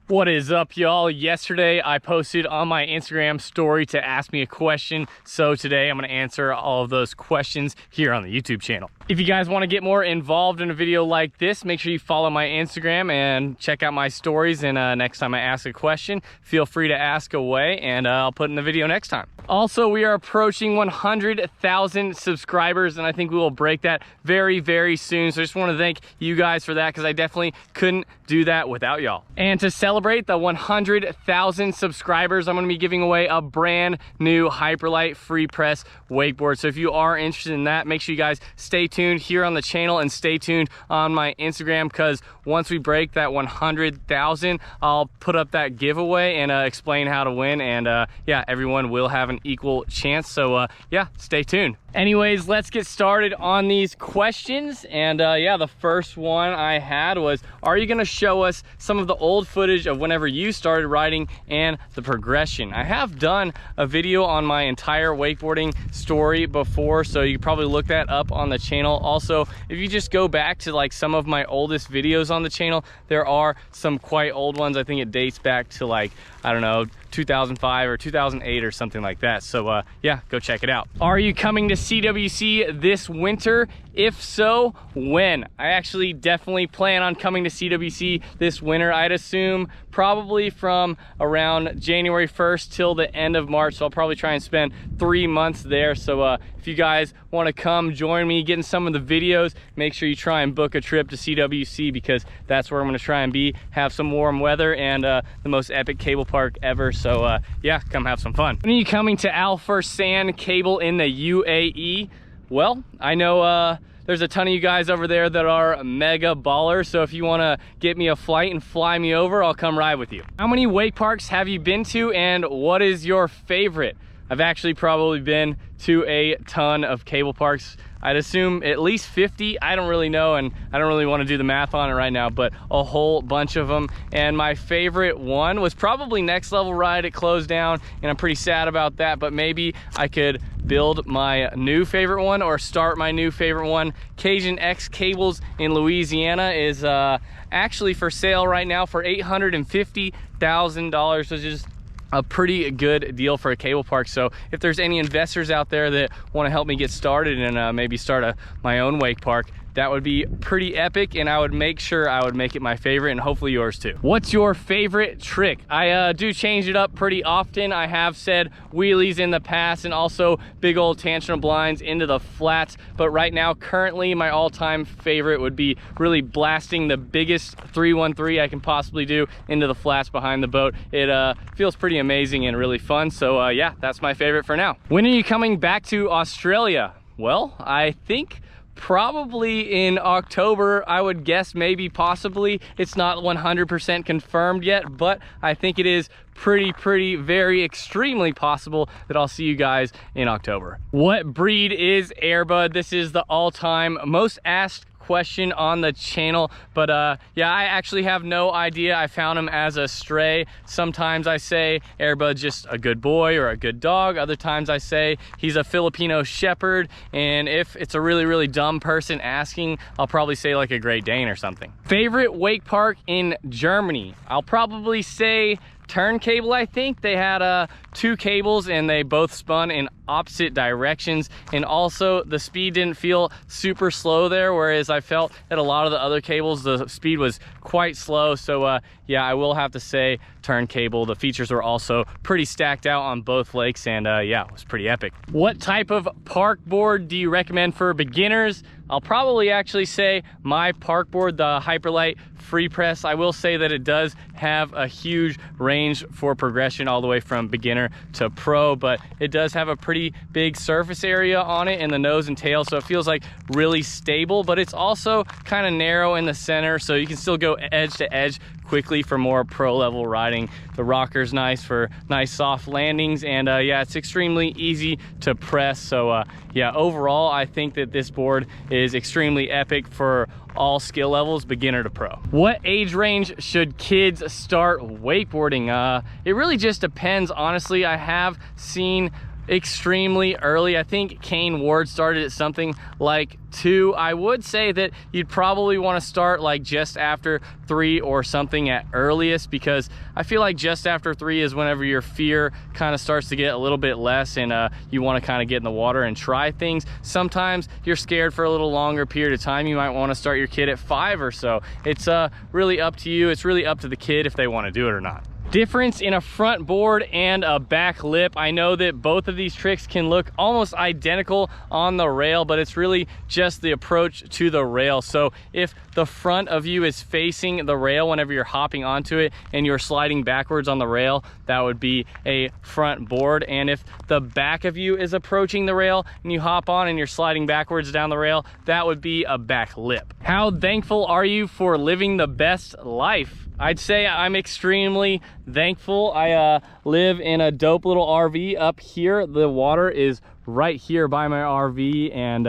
What is up, y'all? Yesterday I posted on my Instagram story to ask me a question, so today I'm going to answer all of those questions here on the YouTube channel. If you guys want to get more involved in a video like this, make sure you follow my Instagram and check out my stories, and next time I ask a question, feel free to ask away and I'll put it in the video next time. Also, we are approaching 100,000 subscribers, and I think we will break that very, very soon. So I just want to thank you guys for that, because I definitely couldn't do that without y'all. And to celebrate the 100,000 subscribers, I'm going to be giving away a brand new Hyperlight free press wakeboard. So if you are interested in that, make sure you guys stay tuned here on the channel and stay tuned on my Instagram, because once we break that 100,000, I'll put up that giveaway and explain how to win. And yeah, everyone will have an equal chance. So yeah, stay tuned. Anyways, let's get started on these questions. And yeah, the first one I had was, are you going to show us some of the old footage of whenever you started riding and the progression? I have done a video on my entire wakeboarding story before, so you can probably look that up on the channel. Also, if you just go back to like some of my oldest videos on the channel, there are some quite old ones. I think it dates back to like, I don't know, 2005 or 2008 or something like that. So yeah, go check it out. Are you coming to CWC this winter? If so, when? I actually definitely plan on coming to CWC this winter. I'd assume probably from around January 1st till the end of March. So I'll probably try and spend 3 months there. So if you guys want to come join me, get in some of the videos, make sure you try and book a trip to CWC, because that's where I'm going to try and be, have some warm weather, and the most epic cable park ever. So yeah, come have some fun. When are you coming to Al Fursan Cable in the UAE? Well, I know there's a ton of you guys over there that are mega ballers, so if you want to get me a flight and fly me over, I'll come ride with you. How many wake parks have you been to, and what is your favorite? I've actually probably been to a ton of cable parks. I'd assume at least 50. I don't really know, and I don't really want to do the math on it right now, but a whole bunch of them. And my favorite one was probably Next Level Ride. It closed down, and I'm pretty sad about that, but maybe I could build my new favorite one or start my new favorite one. Cajun X Cables in Louisiana is actually for sale right now for $850,000, which is a pretty good deal for a cable park. So if there's any investors out there that want to help me get started and maybe start my own wake park, that would be pretty epic, and I would make sure I would make it my favorite, and hopefully yours too. What's your favorite trick? I do change it up pretty often. I have said wheelies in the past, and also big old tangent blinds into the flats, but right now currently my all-time favorite would be really blasting the biggest 313 I can possibly do into the flats behind the boat. It feels pretty amazing and really fun. So yeah, that's my favorite for now. When are you coming back to Australia? Well, I think probably in October. I would guess, maybe, possibly. It's not 100% confirmed yet, but I think it is pretty, very extremely possible that I'll see you guys in October. What breed is Airbud? This is the all-time most asked question on the channel, but yeah, I actually have no idea. I found him as a stray. Sometimes I say Airbud's just a good boy or a good dog. Other times I say he's a Filipino shepherd, and if it's a really dumb person asking, I'll probably say like a Great Dane or something. Favorite wake park in Germany? I'll probably say Turn Cable. I think they had 2 cables and they both spun in opposite directions, and also the speed didn't feel super slow there, whereas I felt at a lot of the other cables the speed was quite slow. So yeah, I will have to say Turn Cable. The features were also pretty stacked out on both lakes, and yeah, it was pretty epic. What type of park board do you recommend for beginners? I'll probably actually say my park board, the Hyperlight Free Press. I will say that it does have a huge range for progression all the way from beginner to pro, but it does have a pretty big surface area on it in the nose and tail, so it feels like really stable, but it's also kind of narrow in the center, so you can still go edge to edge quickly for more pro level riding. The rocker's nice for nice soft landings, and yeah, it's extremely easy to press. So yeah, overall I think that this board is extremely epic for all skill levels, beginner to pro. What age range should kids start wakeboarding? It really just depends, honestly. I have seen extremely early. I think Kane Ward started at something like 2. I would say that you'd probably want to start like just after 3 or something at earliest, because I feel like just after 3 is whenever your fear kind of starts to get a little bit less, and you want to kind of get in the water and try things. Sometimes you're scared for a little longer period of time. You might want to start your kid at 5 or so. It's really up to you. It's really up to the kid if they want to do it or not. Difference in a front board and a back lip. I know that both of these tricks can look almost identical on the rail, but it's really just the approach to the rail. So if the front of you is facing the rail whenever you're hopping onto it and you're sliding backwards on the rail, that would be a front board. And if the back of you is approaching the rail and you hop on and you're sliding backwards down the rail, that would be a back lip. How thankful are you for living the best life? I'd say I'm extremely thankful. I live in a dope little RV up here. The water is right here by my RV, and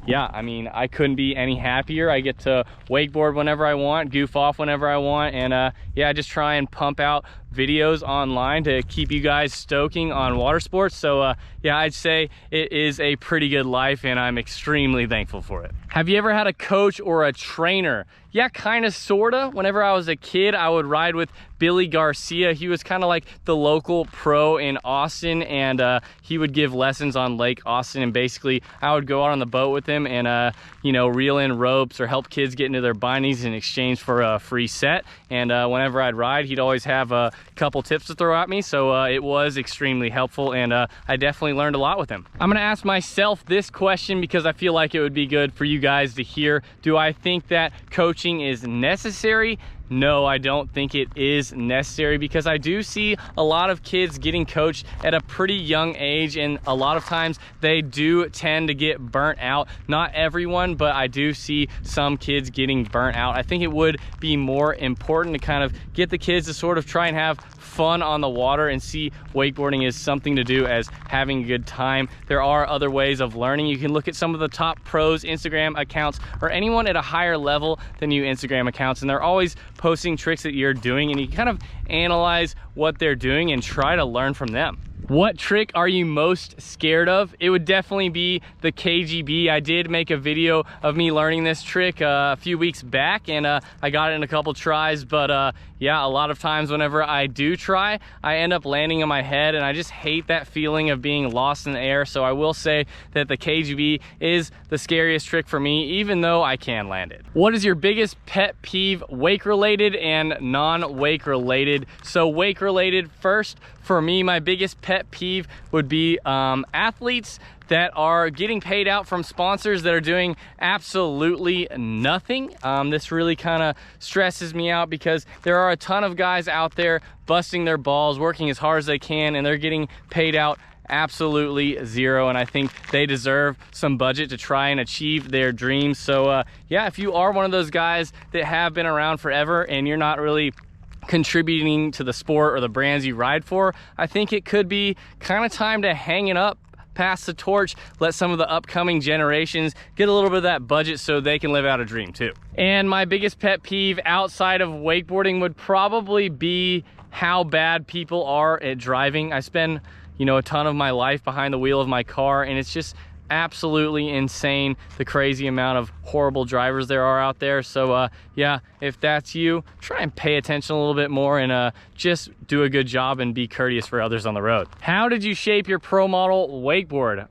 yeah, I mean, I couldn't be any happier. I get to wakeboard whenever I want, goof off whenever I want, and yeah, I just try and pump out videos online to keep you guys stoking on water sports. So yeah, I'd say it is a pretty good life, and I'm extremely thankful for it. Have you ever had a coach or a trainer? Yeah, kind of, sort of. Whenever I was a kid, I would ride with Billy Garcia. He was kind of like the local pro in Austin, and he would give lessons on Lake Austin, and basically I would go out on the boat with him and you know, reel in ropes or help kids get into their bindings in exchange for a free set. And whenever I'd ride, he'd always have a couple tips to throw at me, so it was extremely helpful, and I definitely learned a lot with him. I'm gonna ask myself this question because I feel like it would be good for you guys to hear. Do I think that coaching is necessary? No, I don't think it is necessary, because I do see a lot of kids getting coached at a pretty young age, and a lot of times they do tend to get burnt out. Not everyone, but I do see some kids getting burnt out. I think it would be more important to kind of get the kids to sort of try and have fun on the water and see wakeboarding as something to do as having a good time. There are other ways of learning. You can look at some of the top pros Instagram accounts, or anyone at a higher level than you Instagram accounts, and they're always posting tricks that you're doing, and you kind of analyze what they're doing and try to learn from them. What trick are you most scared of? It would definitely be the KGB. I did make a video of me learning this trick a few weeks back, and I got it in a couple tries, but yeah, a lot of times whenever I do try, I end up landing on my head, and I just hate that feeling of being lost in the air. So I will say that the KGB is the scariest trick for me, even though I can land it. What is your biggest pet peeve, wake related and non-wake related? So wake related first. For me, my biggest pet peeve would be athletes that are getting paid out from sponsors that are doing absolutely nothing. This really kind of stresses me out, because there are a ton of guys out there busting their balls, working as hard as they can, and they're getting paid out absolutely zero, and I think they deserve some budget to try and achieve their dreams. So yeah, if you are one of those guys that have been around forever and you're not really contributing to the sport or the brands you ride for, I think it could be kind of time to hang it up, pass the torch, let some of the upcoming generations get a little bit of that budget so they can live out a dream too. And my biggest pet peeve outside of wakeboarding would probably be how bad people are at driving. I spend, you know, a ton of my life behind the wheel of my car, and it's just absolutely insane the crazy amount of horrible drivers there are out there. So yeah, if that's you, try and pay attention a little bit more, and just do a good job and be courteous for others on the road. How did you shape your pro model wakeboard?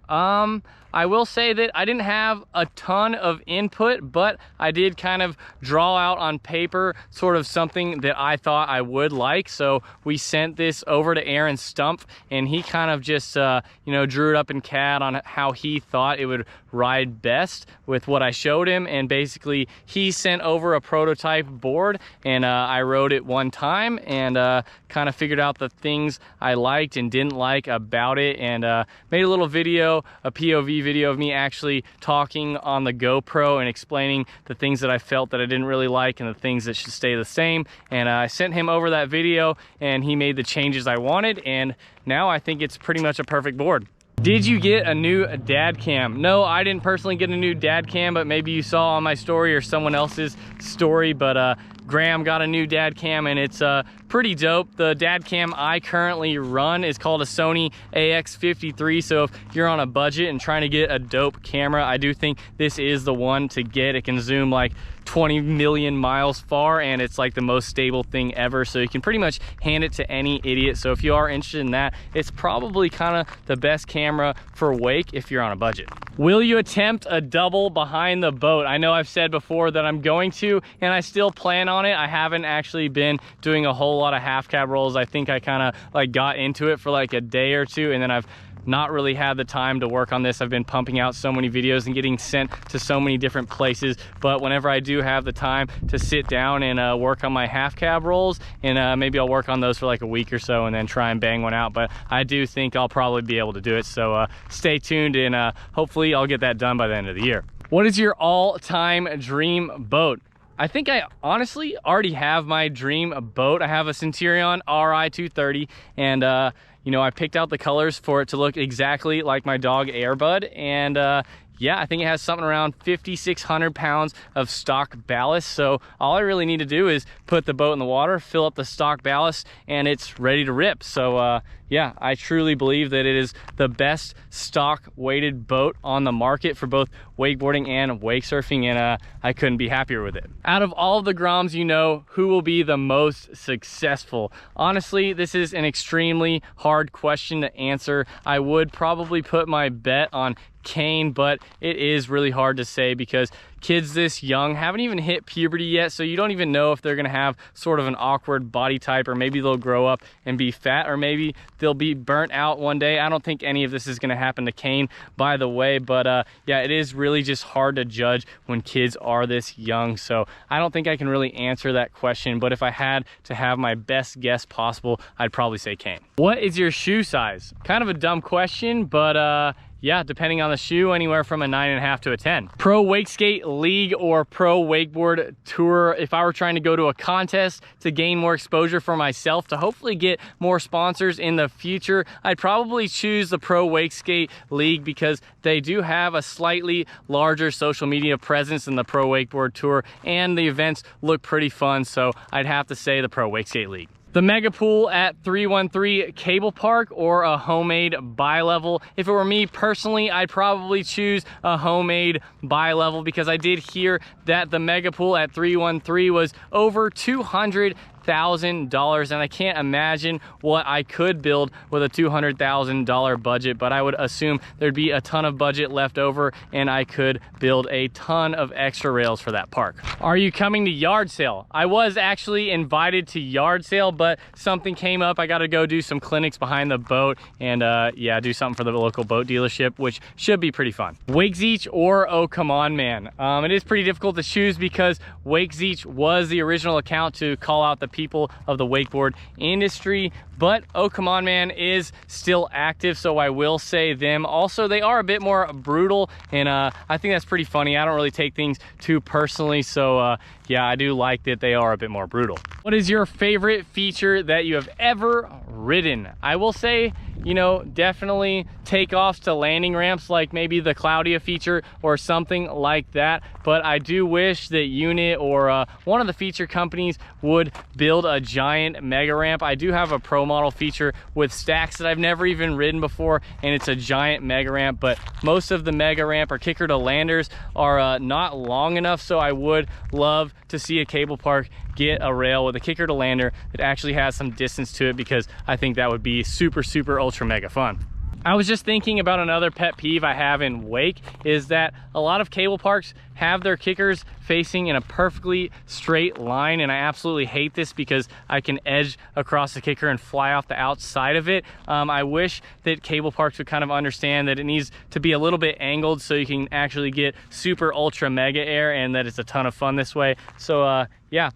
I will say that I didn't have a ton of input, but I did kind of draw out on paper sort of something that I thought I would like. So we sent this over to Aaron Stumpf, and he kind of just you know, drew it up in CAD on how he thought it would ride best with what I showed him. And basically he sent over a prototype board, and I rode it one time and kind of figured out the things I liked and didn't like about it, and made a little video, a POV video of me actually talking on the GoPro and explaining the things that I felt that I didn't really like and the things that should stay the same. And I sent him over that video, and he made the changes I wanted, and now I think it's pretty much a perfect board. Did you get a new dad cam? No, I didn't personally get a new dad cam, but maybe you saw on my story or someone else's story, but Graham got a new dad cam, and it's pretty dope. The dad cam I currently run is called a Sony AX53, so if you're on a budget and trying to get a dope camera, I do think this is the one to get. It can zoom like 20 million miles far, and it's like the most stable thing ever, so you can pretty much hand it to any idiot. So if you are interested in that, it's probably kind of the best camera for wake if you're on a budget. Will you attempt a double behind the boat? I know I've said before that I'm going to, and I still plan on it. I haven't actually been doing a whole lot of half cab rolls. I think I kind of like got into it for like a day or two, and then I've not really had the time to work on this. I've been pumping out so many videos and getting sent to so many different places, but whenever I do have the time to sit down and work on my half cab rolls, and maybe I'll work on those for like a week or so and then try and bang one out. But I do think I'll probably be able to do it, so stay tuned, and hopefully I'll get that done by the end of the year. What is your all-time dream boat? I think I honestly already have my dream boat. I have a Centurion RI 230, and you know, I picked out the colors for it to look exactly like my dog Airbud, and yeah, I think it has something around 5,600 pounds of stock ballast. So all I really need to do is put the boat in the water, fill up the stock ballast, and it's ready to rip. So yeah, I truly believe that it is the best stock weighted boat on the market for both wakeboarding and wake surfing, and I couldn't be happier with it. Out of all of the Groms, you know, who will be the most successful? Honestly, this is an extremely hard question to answer. I would probably put my bet on Kane, but it is really hard to say because kids this young haven't even hit puberty yet, so you don't even know if they're gonna have sort of an awkward body type, or maybe they'll grow up and be fat, or maybe they'll be burnt out one day. I don't think any of this is gonna happen to Kane, by the way, but yeah, it is really just hard to judge when kids are this young, so I don't think I can really answer that question. But if I had to have my best guess possible, I'd probably say Kane. What is your shoe size? Kind of a dumb question, but yeah, depending on the shoe, anywhere from a 9.5 to a 10. Pro Wake Skate League or Pro Wakeboard Tour. If I were trying to go to a contest to gain more exposure for myself, to hopefully get more sponsors in the future, I'd probably choose the Pro Wake Skate League because they do have a slightly larger social media presence than the Pro Wakeboard Tour, and the events look pretty fun, so I'd have to say the Pro Wake Skate League. The mega pool at 313 Cable Park or a homemade bi-level? If it were me personally, I'd probably choose a homemade bi-level because I did hear that the mega pool at 313 was over $200,000, and I can't imagine what I could build with a $200,000 budget, but I would assume there'd be a ton of budget left over and I could build a ton of extra rails for that park. Are you coming to yard sale? I was actually invited to yard sale, but something came up. I got to go do some clinics behind the boat and yeah, do something for the local boat dealership, which should be pretty fun. Wakezeech or Oh Come On Man? It is pretty difficult to choose because Wakezeech was the original account to call out the people of the wakeboard industry, but Oh Come On Man is still active, so I will say them. Also, they are a bit more brutal, and I think that's pretty funny. I don't really take things too personally, so yeah, I do like that they are a bit more brutal. What is your favorite feature that you have ever ridden? I will say, you know, definitely takeoffs to landing ramps, like maybe the Claudia feature or something like that. But I do wish that Unit or one of the feature companies would build a giant mega ramp. I do have a pro model feature with stacks that I've never even ridden before, and it's a giant mega ramp, but most of the mega ramp or kicker to landers are not long enough, so I would love to see a cable park get a rail with a kicker to lander that actually has some distance to it, because I think that would be super, super ultra mega fun. I was just thinking about another pet peeve I have in wake, is that a lot of cable parks have their kickers facing in a perfectly straight line, and I absolutely hate this because I can edge across the kicker and fly off the outside of it. I wish that cable parks would kind of understand that it needs to be a little bit angled so you can actually get super ultra mega air, and that it's a ton of fun this way. So yeah,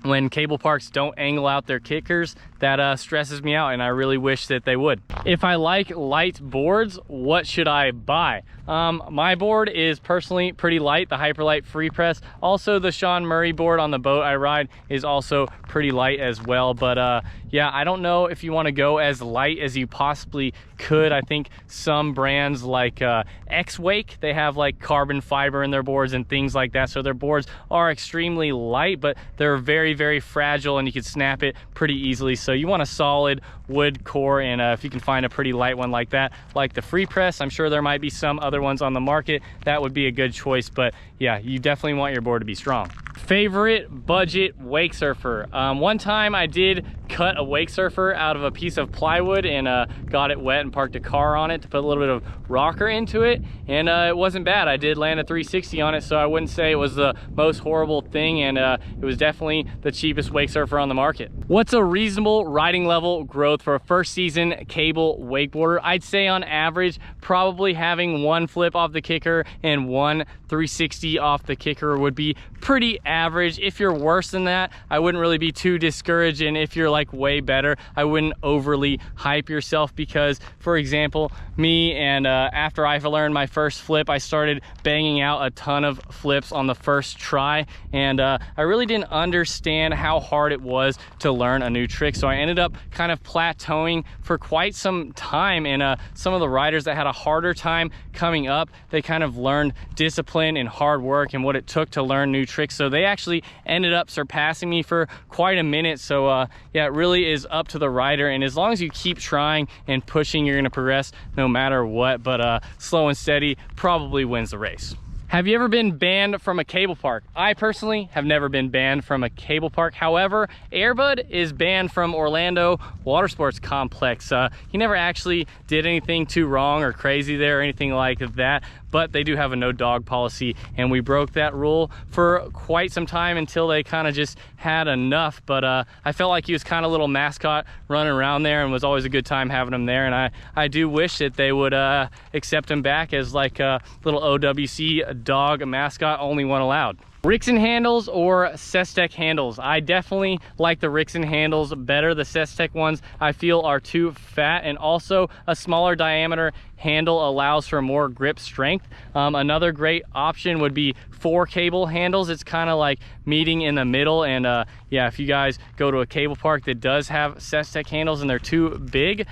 when cable parks don't angle out their kickers, that stresses me out, and I really wish that they would. If I like light boards, what should I buy? My board is personally pretty light, the Hyperlight Free Press. Also, the Sean Murray board on the boat I ride is also pretty light as well. But yeah, I don't know if you want to go as light as you possibly could. I think some brands like X-Wake, they have like carbon fiber in their boards and things like that, so their boards are extremely light, but they're very, very, very fragile and you can snap it pretty easily. So you want a solid wood core, and if you can find a pretty light one like that, like the Free Press, I'm sure there might be some other ones on the market, that would be a good choice. But yeah, you definitely want your board to be strong. Favorite budget wake surfer. One time I did cut a wake surfer out of a piece of plywood and got it wet and parked a car on it to put a little bit of rocker into it, and it wasn't bad. I did land a 360 on it, so I wouldn't say it was the most horrible thing, and it was definitely the cheapest wake surfer on the market. What's a reasonable riding level growth for a first season cable wakeboarder? I'd say on average probably having one flip off the kicker and one 360 off the kicker would be pretty average. If you're worse than that, I wouldn't really be too discouraged, and if you're like way better, I wouldn't overly hype yourself, because for example, me, and after I learned my first flip, I started banging out a ton of flips on the first try, and I really didn't understand how hard it was to learn a new trick, so I ended up kind of plateauing for quite some time. And some of the riders that had a harder time coming up, they kind of learned discipline and hard work and what it took to learn new tricks, so they actually ended up surpassing me for quite a minute. So yeah, it really is up to the rider, and as long as you keep trying and pushing, you're going to progress no matter what. But slow and steady probably wins the race. Have you ever been banned from a cable park? I personally have never been banned from a cable park. However, Airbud is banned from Orlando Water Sports Complex. He never actually did anything too wrong or crazy there or anything like that, but they do have a no dog policy, and we broke that rule for quite some time until they kind of just had enough. But I felt like he was kind of a little mascot running around there, and was always a good time having him there. And I do wish that they would accept him back as like a little OWC dog mascot, only one allowed. Rixen handles or Sestec handles? I definitely like the Rixen handles better. The Sestec ones I feel are too fat, and also a smaller diameter handle allows for more grip strength. Another great option would be 4 cable handles. It's kind of like meeting in the middle, and yeah, if you guys go to a cable park that does have Sestec handles and they're too big,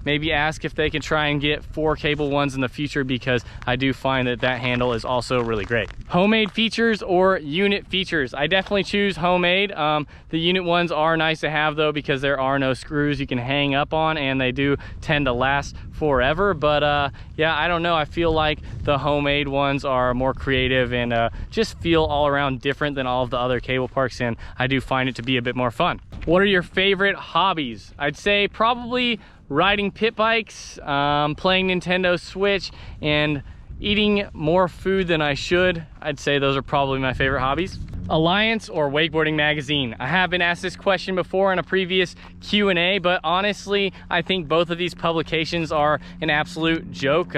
maybe ask if they can try and get 4 cable ones in the future, because I do find that that handle is also really great. Homemade features or unit features? I definitely choose homemade. The unit ones are nice to have though, because there are no screws you can hang up on, and they do tend to last forever. But yeah, I don't know, I feel like the homemade ones are more creative and just feel all around different than all of the other cable parks, and I do find it to be a bit more fun. What are your favorite hobbies? I'd say probably riding pit bikes, playing Nintendo Switch, and eating more food than I should. I'd say those are probably my favorite hobbies. Alliance or Wakeboarding Magazine? I have been asked this question before in a previous Q&A, but honestly, I think both of these publications are an absolute joke.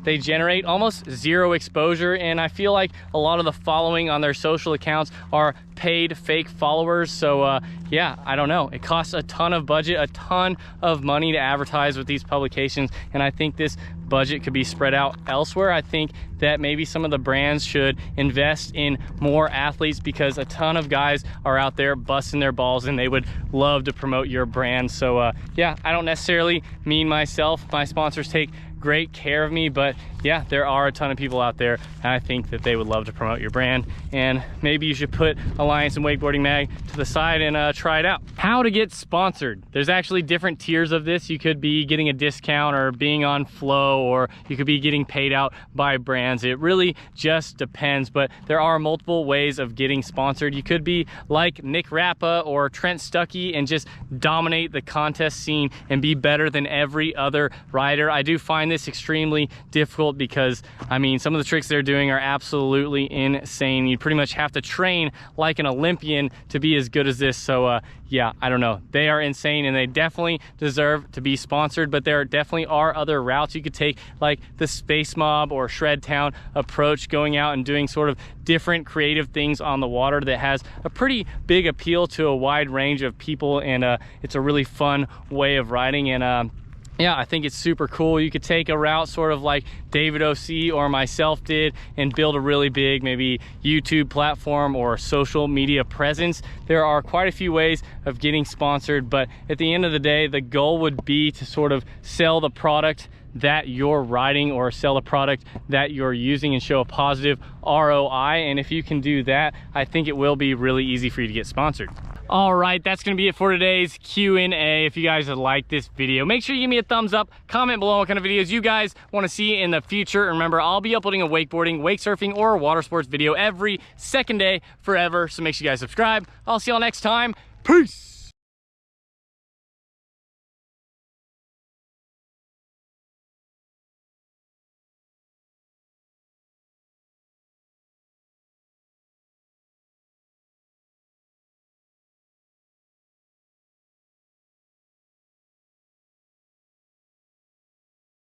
They generate almost zero exposure, and I feel like a lot of the following on their social accounts are paid fake followers. So yeah, I don't know. It costs a ton of budget, a ton of money to advertise with these publications, and I think this budget could be spread out elsewhere. I think that maybe some of the brands should invest in more athletes, because a ton of guys are out there busting their balls and they would love to promote your brand. So yeah, I don't necessarily mean myself. My sponsors take great care of me, but yeah, there are a ton of people out there, and I think that they would love to promote your brand, and maybe you should put Alliance and Wakeboarding Mag to the side and try it out. How to get sponsored? There's actually different tiers of this. You could be getting a discount or being on Flow, or you could be getting paid out by brands. It really just depends, but there are multiple ways of getting sponsored. You could be like Nick Rappa or Trent Stuckey and just dominate the contest scene and be better than every other rider. I do find this extremely difficult, because I mean, some of the tricks they're doing are absolutely insane. You pretty much have to train like an Olympian to be as good as this. So yeah, I don't know, they are insane, and they definitely deserve to be sponsored. But there definitely are other routes you could take, like the Space Mob or Shred Town approach, going out and doing sort of different creative things on the water that has a pretty big appeal to a wide range of people, and it's a really fun way of riding. And yeah, I think it's super cool. You could take a route sort of like David OC or myself did and build a really big maybe YouTube platform or social media presence. There are quite a few ways of getting sponsored, but at the end of the day, the goal would be to sort of sell the product that you're riding or sell a product that you're using and show a positive ROI. And if you can do that, I think it will be really easy for you to get sponsored. All right, that's gonna be it for today's Q&A. If you guys have liked this video, make sure you give me a thumbs up, comment below what kind of videos you guys wanna see in the future. And remember, I'll be uploading a wakeboarding, wake surfing, or water sports video every second day forever. So make sure you guys subscribe. I'll see y'all next time. Peace.